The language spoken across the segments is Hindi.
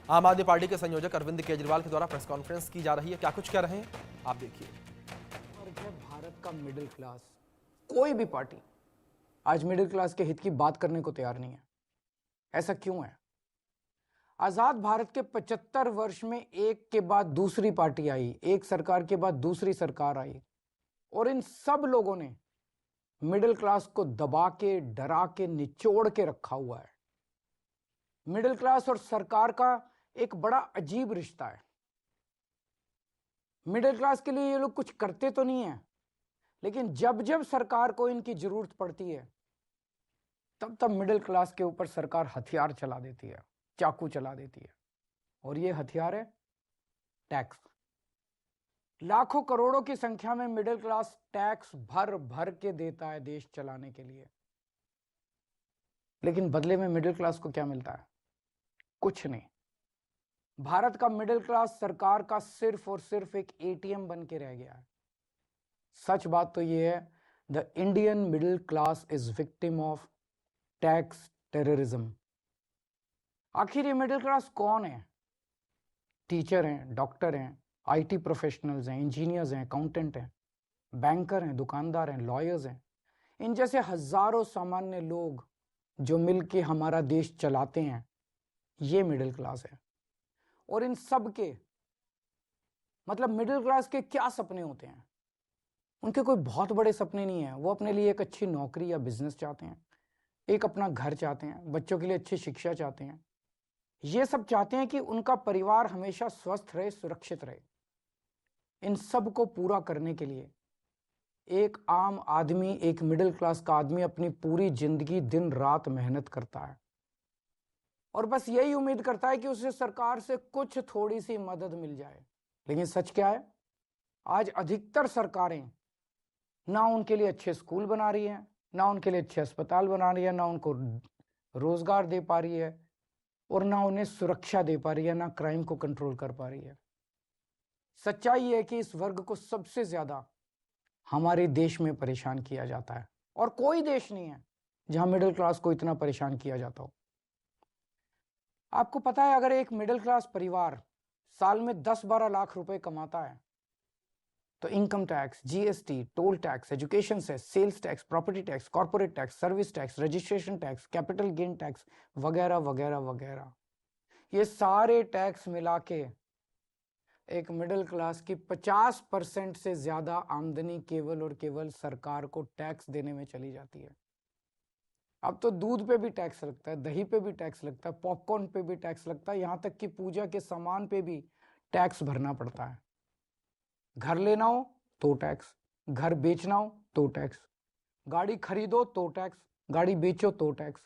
आम आदमी पार्टी के संयोजक अरविंद केजरीवाल के द्वारा प्रेस कॉन्फ्रेंस की जा रही है। क्या कुछ कह रहे हैं आप देखिए। भारत का मिडिल क्लास, कोई भी पार्टी आज मिडिल क्लास के हित की बात करने को तैयार नहीं है। ऐसा क्यों है? आजाद भारत के 75 वर्ष में एक के बाद दूसरी पार्टी आई, एक सरकार के बाद दूसरी सरकार आई, और इन सब लोगों ने मिडिल क्लास को दबा के, डरा के, निचोड़ के रखा हुआ है। मिडिल क्लास और सरकार का एक बड़ा अजीब रिश्ता है। मिडिल क्लास के लिए ये लोग कुछ करते तो नहीं है, लेकिन जब जब सरकार को इनकी जरूरत पड़ती है तब तब मिडिल क्लास के ऊपर सरकार हथियार चला देती है, चाकू चला देती है। और ये हथियार है टैक्स। लाखों करोड़ों की संख्या में मिडिल क्लास टैक्स भर भर के देता है देश चलाने के लिए, लेकिन बदले में मिडिल क्लास को क्या मिलता है? कुछ नहीं। भारत का मिडिल क्लास सरकार का सिर्फ और सिर्फ एक एटीएम बन के रह गया है। सच बात तो यह है, the Indian middle class is victim of tax terrorism. आखिर ये मिडिल क्लास कौन है? टीचर हैं, डॉक्टर हैं, आईटी प्रोफेशनल्स हैं, इंजीनियर्स हैं, अकाउंटेंट हैं, बैंकर हैं, दुकानदार हैं, लॉयर्स हैं। इन जैसे हजारों सामान्य लोग जो मिलके हमारा देश चलाते हैं, ये मिडिल क्लास है। और इन सब के मतलब मिडिल क्लास के क्या सपने होते हैं? उनके कोई बहुत बड़े सपने नहीं है। वो अपने लिए एक अच्छी नौकरी या बिजनेस चाहते हैं, एक अपना घर चाहते हैं, बच्चों के लिए अच्छी शिक्षा चाहते हैं। ये सब चाहते हैं कि उनका परिवार हमेशा स्वस्थ रहे, सुरक्षित रहे। इन सब को पूरा करने के लिए एक आम आदमी, एक मिडिल क्लास का आदमी अपनी पूरी जिंदगी दिन रात मेहनत करता है और बस यही उम्मीद करता है कि उसे सरकार से कुछ थोड़ी सी मदद मिल जाए। लेकिन सच क्या है? आज अधिकतर सरकारें ना उनके लिए अच्छे स्कूल बना रही हैं, ना उनके लिए अच्छे अस्पताल बना रही है, ना उनको रोजगार दे पा रही है, और ना उन्हें सुरक्षा दे पा रही है, ना क्राइम को कंट्रोल कर पा रही है। सच्चाई है कि इस वर्ग को सबसे ज्यादा हमारे देश में परेशान किया जाता है, और कोई देश नहीं है जहां मिडिल क्लास को इतना परेशान किया जाता हो। आपको पता है, अगर एक मिडिल क्लास परिवार साल में 10-12 लाख रुपए कमाता है तो income tax, GST, toll tax, education cess, sales tax, property tax, corporate tax, service tax, registration tax, capital gain tax वगैरह वगैरह वगैरह, ये सारे टैक्स मिला के एक मिडिल क्लास की 50% से ज्यादा आमदनी केवल और केवल सरकार को टैक्स देने में चली जाती है। अब तो दूध पे भी टैक्स लगता है, दही पे भी टैक्स लगता है, पॉपकॉर्न पे भी टैक्स लगता है, यहां तक कि पूजा के सामान पे भी टैक्स भरना पड़ता है। घर लेना हो तो टैक्स, घर बेचना हो तो टैक्स, गाड़ी खरीदो तो टैक्स, गाड़ी बेचो तो टैक्स,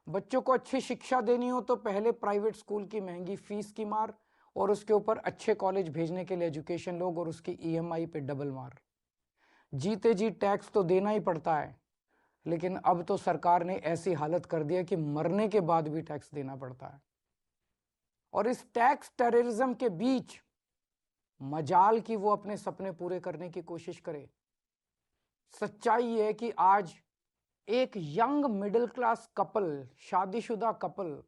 बच्चों को अच्छी शिक्षा देनी हो तो पहले प्राइवेट स्कूल की महंगी फीस की मार, और उसके ऊपर अच्छे कॉलेज भेजने के लिए एजुकेशन लोग और उसकी ईएमआई पे डबल मार। जीते जी टैक्स तो देना ही पड़ता है, लेकिन अब तो सरकार ने ऐसी हालत कर दी है कि मरने के बाद भी टैक्स देना पड़ता है। और इस टैक्स टेररिज्म के बीच मजाल कि वो अपने सपने पूरे करने की कोशिश करे। सच्चाई है कि आज एक यंग मिडिल क्लास कपल, शादीशुदा कपल,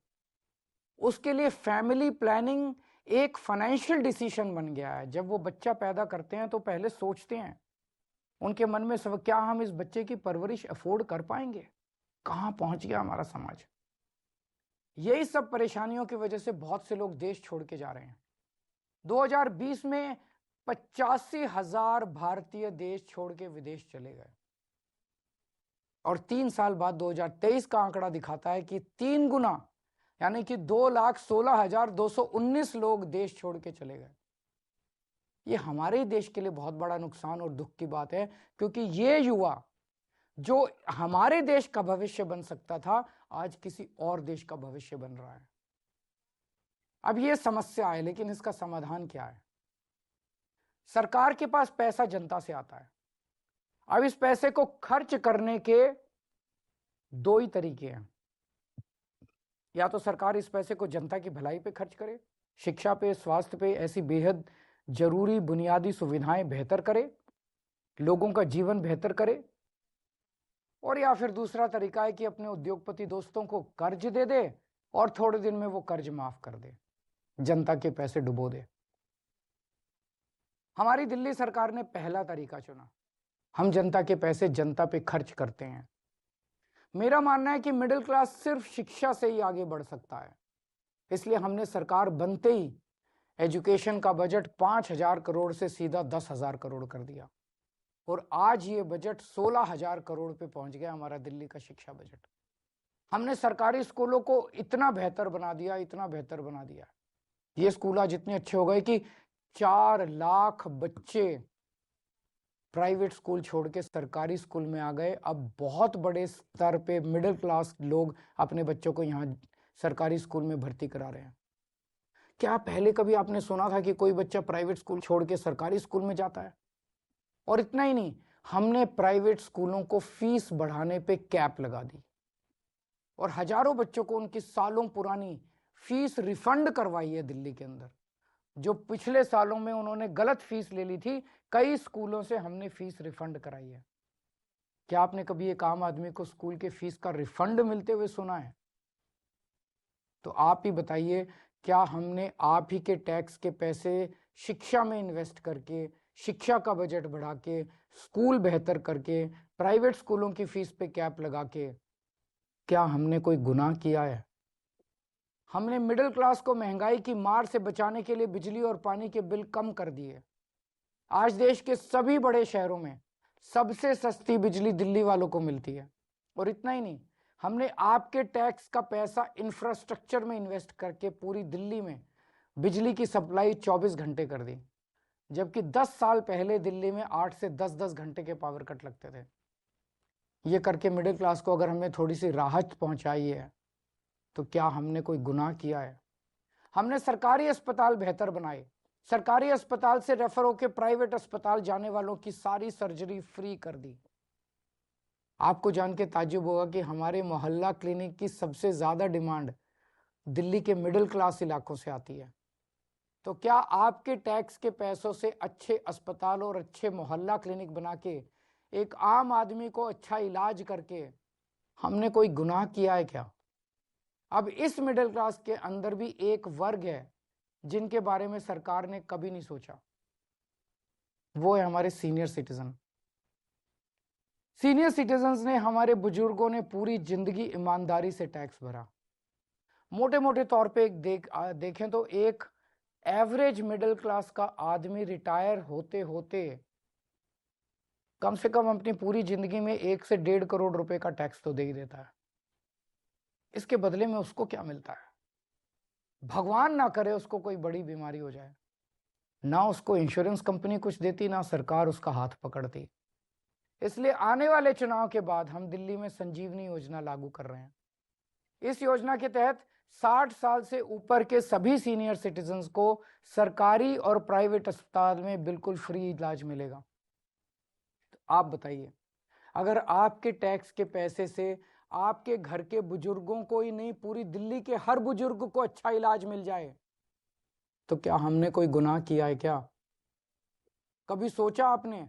उसके लिए फैमिली प्लानिंग एक फाइनेंशियल डिसीजन बन गया है। जब वो बच्चा पैदा करते हैं तो पहले सोचते हैं, उनके मन में सब, क्या हम इस बच्चे की परवरिश अफोर्ड कर पाएंगे? कहां पहुंच गया हमारा समाज? यही सब परेशानियों की वजह से बहुत से लोग देश छोड़ के जा रहे हैं। 2020 में 85,000 भारतीय देश छोड़ के विदेश चले गए, और 3 साल बाद 2023 का आंकड़ा दिखाता है कि 3 गुना, यानी कि 2,16,219 लोग देश छोड़ के चले गए। ये हमारे देश के लिए बहुत बड़ा नुकसान और दुख की बात है, क्योंकि ये युवा जो हमारे देश का भविष्य बन सकता था, आज किसी और देश का भविष्य बन रहा है। अब ये समस्या है, लेकिन इसका समाधान क्या है? सरकार के पास पैसा जनता से आता है। अब इस पैसे को खर्च करने के 2 ही तरीके हैं। या तो सरकार इस पैसे को जनता की भलाई पे खर्च करे, शिक्षा पे, स्वास्थ्य पे, ऐसी बेहद जरूरी बुनियादी सुविधाएं बेहतर करे, लोगों का जीवन बेहतर करे, और या फिर दूसरा तरीका है कि अपने उद्योगपति दोस्तों को कर्ज दे दे और थोड़े दिन में वो कर्ज माफ कर दे। जनता के पैसे डुबो दे। हमारी दिल्ली सरकार ने पहला तरीका चुना, हम जनता के पैसे जनता पे खर्च करते हैं। मेरा मानना है कि मिडिल क्लास सिर्फ शिक्षा से ही आगे बढ़ सकता है, इसलिए हमने सरकार बनते ही एजुकेशन का बजट 5,000 करोड़ से सीधा 10,000 करोड़ कर दिया और आज ये बजट 16,000 करोड़ पे पहुंच गया हमारा दिल्ली का शिक्षा बजट। हमने सरकारी स्कूलों को इतना बेहतर बना दिया, इतना बेहतर बना दिया, ये स्कूल आज इतने अच्छे हो गए कि 4 लाख बच्चे प्राइवेट स्कूल छोड़ के सरकारी स्कूल में आ गए। अब बहुत बड़े स्तर पे मिडिल क्लास लोग अपने बच्चों को यहाँ सरकारी स्कूल में भर्ती करा रहे हैं। क्या पहले कभी आपने सुना था कि कोई बच्चा प्राइवेट स्कूल छोड़ के सरकारी स्कूल में जाता है? और इतना ही नहीं, हमने प्राइवेट स्कूलों को फीस बढ़ाने पे कैप लगा दी और हजारों बच्चों को उनकी सालों पुरानी फीस रिफंड करवाई है दिल्ली के अंदर। जो पिछले सालों में उन्होंने गलत फीस ले ली थी, कई स्कूलों से हमने फीस रिफंड कराई है। क्या आपने कभी एक आम आदमी को स्कूल के फीस का रिफंड मिलते हुए सुना है? तो आप ही बताइए, क्या हमने आप ही के टैक्स के पैसे शिक्षा में इन्वेस्ट करके, शिक्षा का बजट बढ़ा के, स्कूल बेहतर करके, प्राइवेट स्कूलों की फीस पे कैप लगा के, क्या हमने कोई गुनाह किया है? हमने मिडिल क्लास को महंगाई की मार से बचाने के लिए बिजली और पानी के बिल कम कर दिए। आज देश के सभी बड़े शहरों में सबसे सस्ती बिजली दिल्ली वालों को मिलती है। और इतना ही नहीं, हमने आपके टैक्स का पैसा इंफ्रास्ट्रक्चर में इन्वेस्ट करके पूरी दिल्ली में बिजली की सप्लाई 24 घंटे कर दी, जबकि 10 साल पहले दिल्ली में 8 से 10-10 घंटे के पावर कट लगते थे। ये करके मिडिल क्लास को अगर हमने थोड़ी सी राहत पहुंचाई है, तो क्या हमने कोई गुनाह किया है? हमने सरकारी अस्पताल बेहतर बनाए, सरकारी अस्पताल से रेफर होकर प्राइवेट अस्पताल जाने वालों की सारी सर्जरी फ्री कर दी। आपको जान के ताज्जुब होगा कि हमारे मोहल्ला क्लिनिक की सबसे ज्यादा डिमांड दिल्ली के मिडिल क्लास इलाकों से आती है। तो क्या आपके टैक्स के पैसों से अच्छे अस्पताल और अच्छे मोहल्ला क्लिनिक बना के एक आम आदमी को अच्छा इलाज करके हमने कोई गुनाह किया है क्या? अब इस मिडिल क्लास के अंदर भी एक वर्ग है जिनके बारे में सरकार ने कभी नहीं सोचा, वो है हमारे सीनियर सिटीजन। सीनियर सिटीजन्स ने, हमारे बुजुर्गों ने पूरी जिंदगी ईमानदारी से टैक्स भरा। मोटे मोटे तौर पे देखें तो एक एवरेज मिडिल क्लास का आदमी रिटायर होते होते कम से कम अपनी पूरी जिंदगी में 1 से 1.5 करोड़ रुपए का टैक्स तो दे ही देता है। इसके बदले में उसको क्या मिलता है? भगवान ना करे उसको कोई बड़ी बीमारी हो जाए, ना उसको इंश्योरेंस कंपनी कुछ देती, ना सरकार उसका हाथ पकड़ती। इसलिए आने वाले चुनाव के बाद हम दिल्ली में संजीवनी योजना लागू कर रहे हैं। इस योजना के तहत 60 साल से ऊपर के सभी सीनियर सिटीजन्स को सरकारी और प्राइवेट अस्पताल में बिल्कुल फ्री इलाज मिलेगा। तो आप बताइए, अगर आपके टैक्स के पैसे से आपके घर के बुजुर्गों को ही नहीं, पूरी दिल्ली के हर बुजुर्ग को अच्छा इलाज मिल जाए, तो क्या हमने कोई गुनाह किया है क्या? कभी सोचा आपने,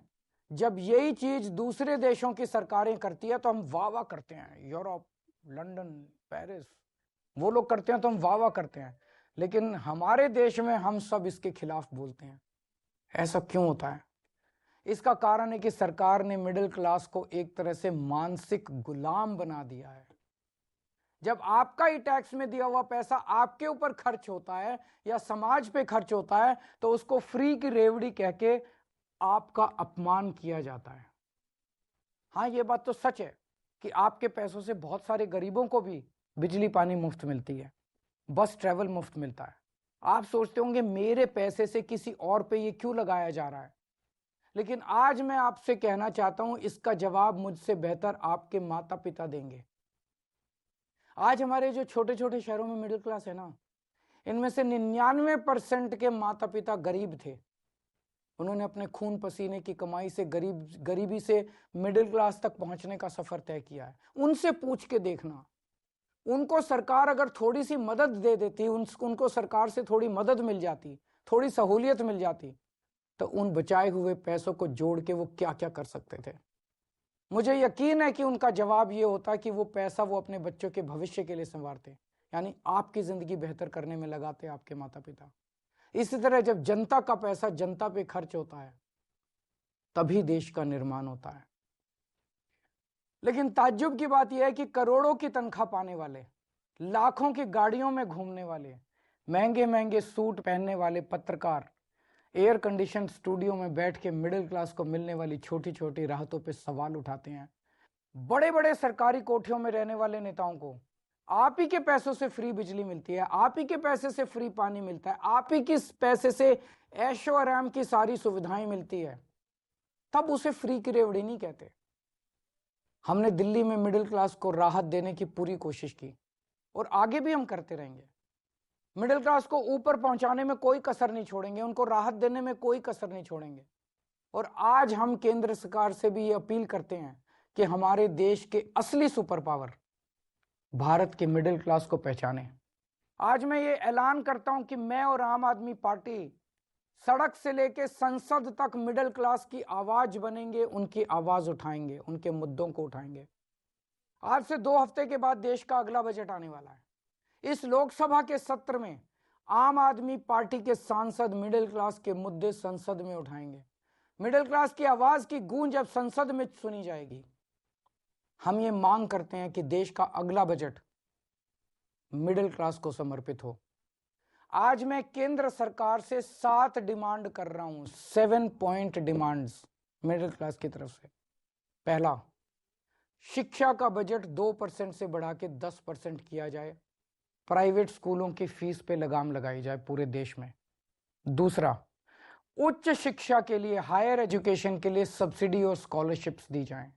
जब यही चीज दूसरे देशों की सरकारें करती है तो हम वाह वाह करते हैं, यूरोप, लंदन, पेरिस, वो लोग करते हैं तो हम वाह वाह करते हैं, लेकिन हमारे देश में हम सब इसके खिलाफ बोलते हैं। ऐसा क्यों होता है? इसका कारण है कि सरकार ने मिडिल क्लास को एक तरह से मानसिक गुलाम बना दिया है। जब आपका ही टैक्स में दिया हुआ पैसा आपके ऊपर खर्च होता है या समाज पे खर्च होता है, तो उसको फ्री की रेवड़ी कह के आपका अपमान किया जाता है। हाँ, ये बात तो सच है कि आपके पैसों से बहुत सारे गरीबों को भी बिजली पानी मुफ्त मिलती है, बस ट्रैवल मुफ्त मिलता है। आप सोचते होंगे मेरे पैसे से किसी और पे ये क्यों लगाया जा रहा है, लेकिन आज मैं आपसे कहना चाहता हूं, इसका जवाब मुझसे बेहतर आपके माता पिता देंगे। आज हमारे जो छोटे छोटे शहरों में मिडिल क्लास है ना, इनमें से 99% के माता पिता गरीब थे। उन्होंने अपने खून पसीने की कमाई से गरीबी से मिडिल क्लास तक पहुंचने का सफर तय किया है। उनसे पूछ के देखना, उनको सरकार अगर थोड़ी सी मदद दे देती, उनको सरकार से थोड़ी मदद मिल जाती, थोड़ी सहूलियत मिल जाती, तो उन बचाए हुए पैसों को जोड़ के वो क्या क्या कर सकते थे। मुझे यकीन है कि उनका जवाब ये होता कि वो पैसा वो अपने बच्चों के भविष्य के लिए संवारते, यानी आपकी जिंदगी बेहतर करने में लगाते हैं आपके माता पिता। इसी तरह जब जनता का पैसा जनता पे खर्च होता है तभी देश का निर्माण होता है। लेकिन ताज्जुब की बात यह है कि करोड़ों की तनख्वाह पाने वाले, लाखों की गाड़ियों में घूमने वाले, महंगे महंगे सूट पहनने वाले पत्रकार एयर कंडीशन स्टूडियो में बैठ के मिडिल क्लास को मिलने वाली छोटी छोटी राहतों पे सवाल उठाते हैं। बड़े बड़े सरकारी कोठियों में रहने वाले नेताओं को आप ही के पैसों से फ्री बिजली मिलती है, आप ही के पैसे से फ्री पानी मिलता है, आप ही के पैसे से ऐशो आराम की सारी सुविधाएं मिलती है, तब उसे फ्री की रेवड़ी नहीं कहते। हमने दिल्ली में मिडिल क्लास को राहत देने की पूरी कोशिश की और आगे भी हम करते रहेंगे। मिडिल क्लास को ऊपर पहुंचाने में कोई कसर नहीं छोड़ेंगे, उनको राहत देने में कोई कसर नहीं छोड़ेंगे। और आज हम केंद्र सरकार से भी ये अपील करते हैं कि हमारे देश के असली सुपर पावर भारत के मिडिल क्लास को पहचाने। आज मैं ये ऐलान करता हूं कि मैं और आम आदमी पार्टी सड़क से लेके संसद तक मिडिल क्लास की आवाज बनेंगे, उनकी आवाज उठाएंगे, उनके मुद्दों को उठाएंगे। आज से 2 हफ्ते के बाद देश का अगला बजट आने वाला है। इस लोकसभा के सत्र में आम आदमी पार्टी के सांसद मिडिल क्लास के मुद्दे संसद में उठाएंगे। मिडिल क्लास की आवाज की गूंज अब संसद में सुनी जाएगी। हम ये मांग करते हैं कि देश का अगला बजट मिडिल क्लास को समर्पित हो। आज मैं केंद्र सरकार से 7 डिमांड कर रहा हूं, 7 पॉइंट डिमांड्स मिडिल क्लास की तरफ से। पहला, शिक्षा का बजट 2% से बढ़ा के 10% किया जाए। प्राइवेट स्कूलों की फीस पे लगाम लगाई जाए पूरे देश में। दूसरा, उच्च शिक्षा के लिए, हायर एजुकेशन के लिए सब्सिडी और स्कॉलरशिप्स दी जाएं।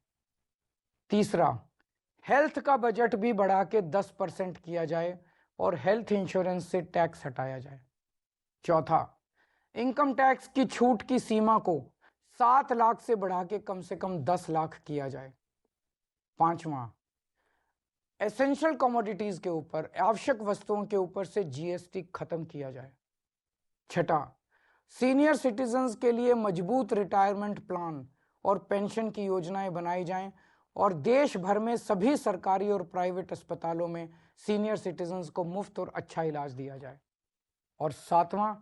तीसरा, हेल्थ का बजट भी बढ़ा के 10% किया जाए और हेल्थ इंश्योरेंस से टैक्स हटाया जाए। चौथा, इनकम टैक्स की छूट की सीमा को 7 लाख से बढ़ा के कम से कम 10 लाख किया जाए। पांचवा, एसेंशियल कमोडिटीज के ऊपर, आवश्यक वस्तुओं के ऊपर से जीएसटी खत्म किया जाए। छठा, सीनियर सिटीजन्स के लिए मजबूत रिटायरमेंट प्लान और पेंशन की योजनाएं बनाई जाएं और देश भर में सभी सरकारी और प्राइवेट अस्पतालों में सीनियर सिटीजन्स को मुफ्त और अच्छा इलाज दिया जाए। और सातवां,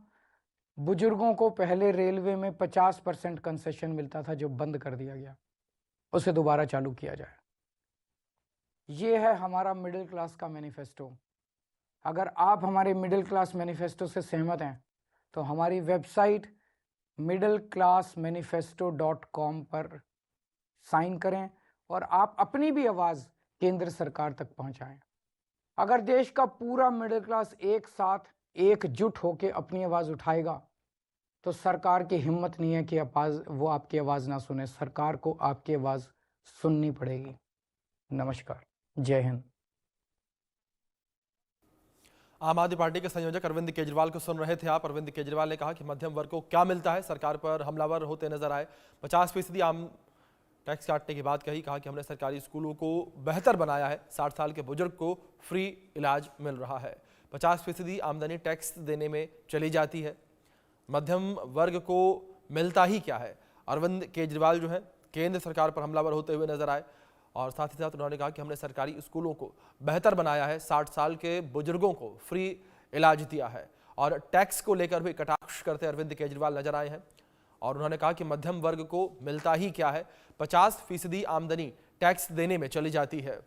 बुजुर्गों को पहले रेलवे में 50% कंसेशन मिलता था जो बंद कर दिया गया, उसे दोबारा चालू किया जाए। ये है हमारा मिडिल क्लास का मैनिफेस्टो। अगर आप हमारे मिडिल क्लास मैनिफेस्टो से सहमत हैं तो हमारी वेबसाइट middleclassmanifesto.com पर साइन करें और आप अपनी भी आवाज़ केंद्र सरकार तक पहुंचाएं। अगर देश का पूरा मिडिल क्लास एक साथ एकजुट होकर अपनी आवाज़ उठाएगा तो सरकार की हिम्मत नहीं है कि वो आपकी आवाज़ ना सुने। सरकार को आपकी आवाज़ सुननी पड़ेगी। नमस्कार, जय हिंद। आम आदमी पार्टी के संयोजक अरविंद केजरीवाल को सुन रहे थे आप। अरविंद केजरीवाल ने कहा कि मध्यम वर्ग को क्या मिलता है, सरकार पर हमलावर होते नजर आए। 50% आम टैक्स काटने की बात कही। कहा कि हमने सरकारी स्कूलों को बेहतर बनाया है, 60 साल के बुजुर्ग को फ्री इलाज मिल रहा है। 50% आमदनी टैक्स देने में चली जाती है। मध्यम वर्ग को मिलता ही क्या है। अरविंद केजरीवाल जो है केंद्र सरकार पर हमलावर होते हुए नजर आए और साथ ही साथ उन्होंने कहा कि हमने सरकारी स्कूलों को बेहतर बनाया है, 60 साल के बुजुर्गों को फ्री इलाज दिया है। और टैक्स को लेकर भी कटाक्ष करते अरविंद केजरीवाल नजर आए हैं और उन्होंने कहा कि मध्यम वर्ग को मिलता ही क्या है, 50% आमदनी टैक्स देने में चली जाती है।